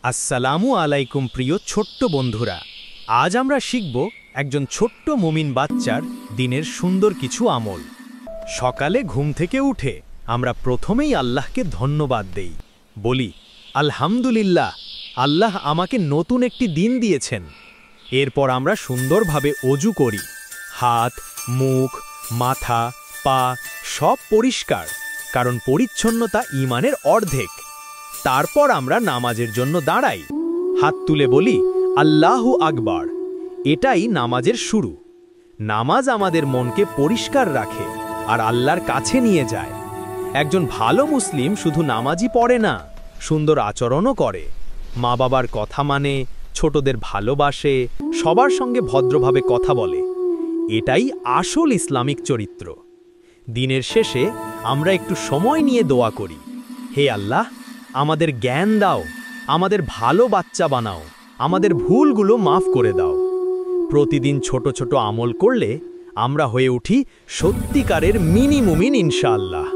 আসসালামু আলাইকুম প্রিয় ছোট্ট বন্ধুরা। আজ আমরা শিখব একজন ছোট্ট মুমিন বাচ্চার দিনের সুন্দর কিছু আমল। সকালে ঘুম থেকে উঠে আমরা প্রথমেই আল্লাহকে ধন্যবাদ দেই, বলি আলহামদুলিল্লাহ, আল্লাহ আমাকে নতুন একটি দিন দিয়েছেন। এরপর আমরা সুন্দরভাবে অজু করি, হাত, মুখ, মাথা, পা সব পরিষ্কার, কারণ পরিচ্ছন্নতা ঈমানের অর্ধেক। তারপর আমরা নামাজের জন্য দাঁড়াই, হাত তুলে বলি আল্লাহু আকবার। এটাই নামাজের শুরু। নামাজ আমাদের মনকে পরিষ্কার রাখে আর আল্লাহর কাছে নিয়ে যায়। একজন ভালো মুসলিম শুধু নামাজই পড়ে না, সুন্দর আচরণও করে, মা বাবার কথা মানে, ছোটদের ভালোবাসে, সবার সঙ্গে ভদ্রভাবে কথা বলে। এটাই আসল ইসলামিক চরিত্র। দিনের শেষে আমরা একটু সময় নিয়ে দোয়া করি, হে আল্লাহ, আমাদের জ্ঞান দাও, আমাদের ভালো বাচ্চা বানাও, আমাদের ভুলগুলো মাফ করে দাও। প্রতিদিন ছোট ছোট আমল করলে আমরা হয়ে উঠি সত্যিকারের মিনি মুমিন ইনশাআল্লাহ।